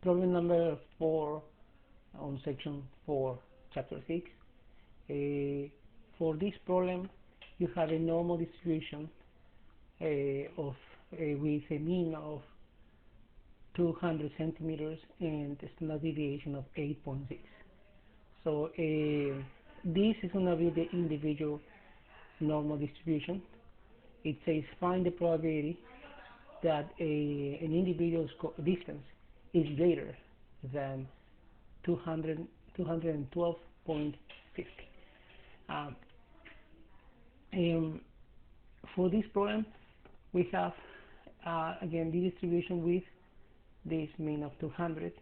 Problem number 4 on section 4, chapter 6. For this problem, you have a normal distribution with a mean of 200 centimeters and a standard deviation of 8.6. So this is going to be the individual normal distribution. It says find the probability that an individual's distance is greater than 212.50. For this problem, we have again the distribution with this mean of 200.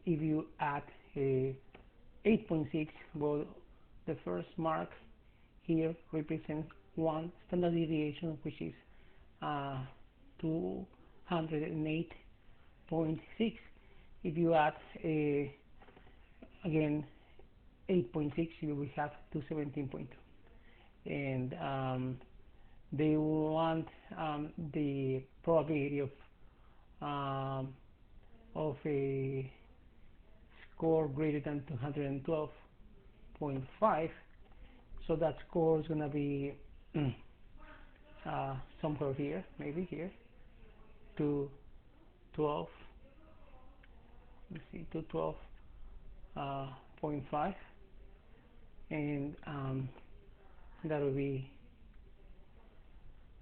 If you add 8.6, well, the first mark here represents one standard deviation, which is 208.6. If you add again 8.6, you will have 217.2. And they want the probability of a score greater than 212.5. So that score is going to be somewhere here, maybe here, 212. Let's see, 212.5, and that will be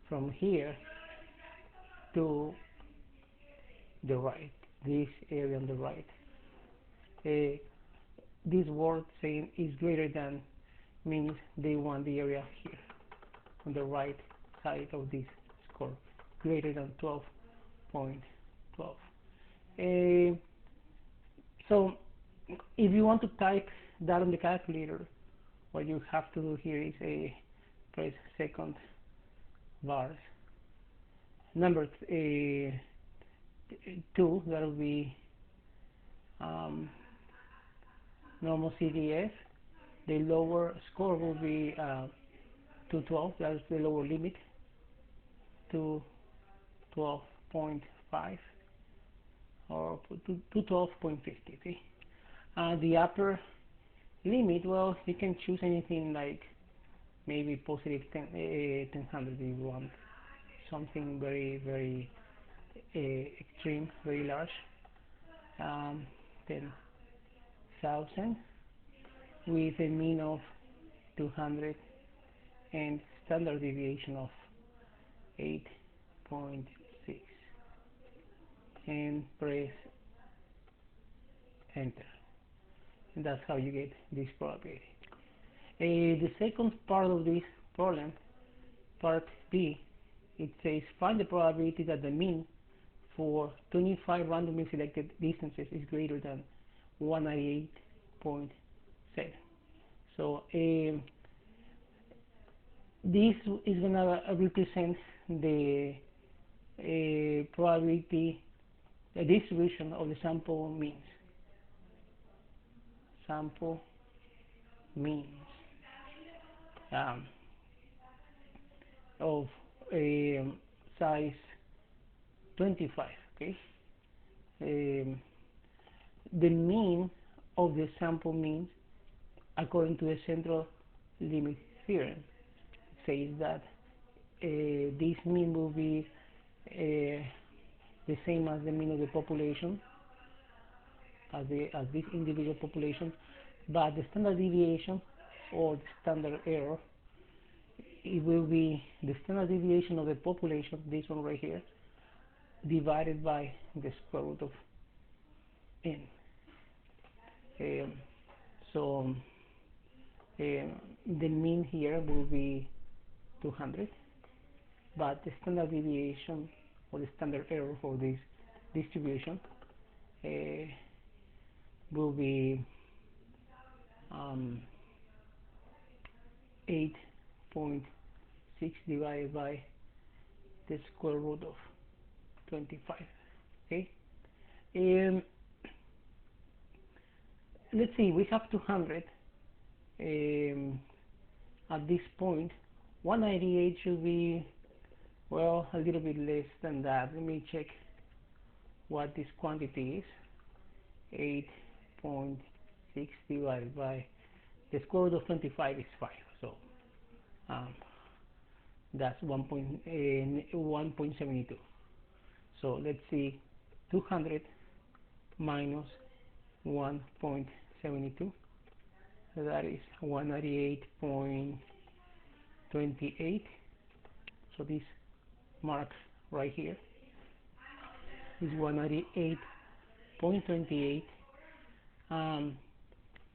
from here to the right, this area on the right. This word saying is greater than means they want the area here on the right side of this score, greater than 12.12. So if you want to type that on the calculator, what you have to do here is press second bars. Number 2, that will be normal CDF. The lower score will be 212, that is the lower limit, to 12.5 or to 12.50. Okay? The upper limit, well, you can choose anything like maybe positive 1000 if you want something very, very extreme, very large. 10,000 with a mean of 200 and standard deviation of 8.6, and press enter, and that's how you get this probability. The second part of this problem, part B, it says find the probability that the mean for 25 randomly selected distances is greater than 198.7. So this is going to represent the probability, the distribution of the sample means. Sample means of size 25. Okay. The mean of the sample means, according to the central limit theorem, says that this mean will be the same as the mean of the population, as this individual population, but the standard deviation or the standard error, it will be the standard deviation of the population, this one right here, divided by the square root of n. So the mean here will be 200, but the standard deviation or the standard error for this distribution will be 8.6 divided by the square root of 25. Okay. Let's see, we have 200. At this point, 198 should be, well, a little bit less than that. Let me check what this quantity is. 8.6 divided by the square root of 25 is 5. So um, that's 1.72. So let's see, 200 minus 1.72, that is 198.28. So this mark right here is 198.28.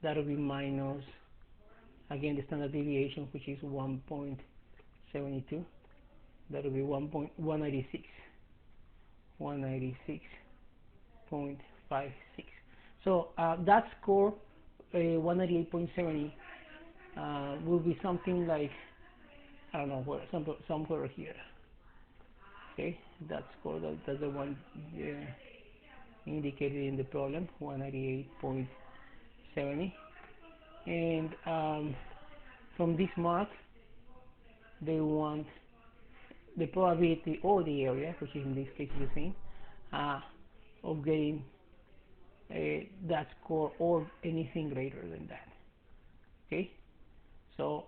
That will be minus, again, the standard deviation, which is 1.72. That will be 196. 196.56. So that score, 198.70, will be something like, I don't know where, somewhere here. Okay, that score, that's the one indicated in the problem, 198.70. And from this mark, they want the probability or the area, which in this case is the same, of getting that score or anything greater than that. Okay, so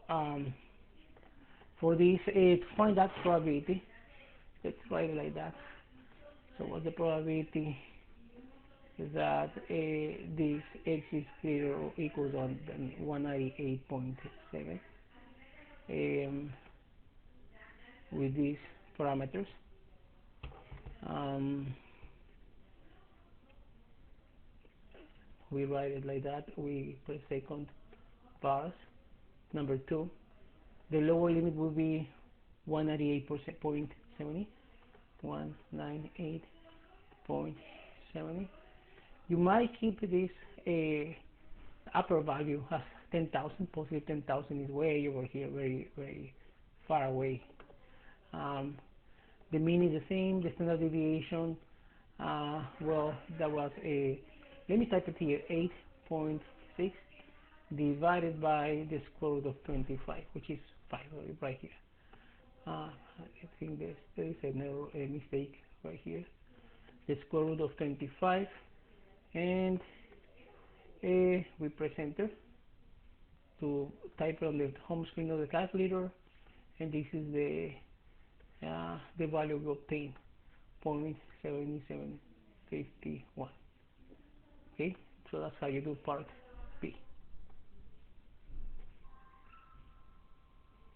for this, to find that probability, let's write it like that. So what's the probability that this x is greater or equal than 198.7 with these parameters? We write it like that. We press second bars. Number 2, the lower limit will be 198.70. 198.70. You might keep this upper value as 10,000. Possibly 10,000 is way over here, very, very far away. The mean is the same. The standard deviation, well, that was let me type it here, 8.6 divided by the square root of 25, which is 5 right here. I think there is a mistake right here. The square root of 25, and we press enter to type it on the home screen of the calculator, and this is the value we obtained, 0.7751. Okay, so that's how you do part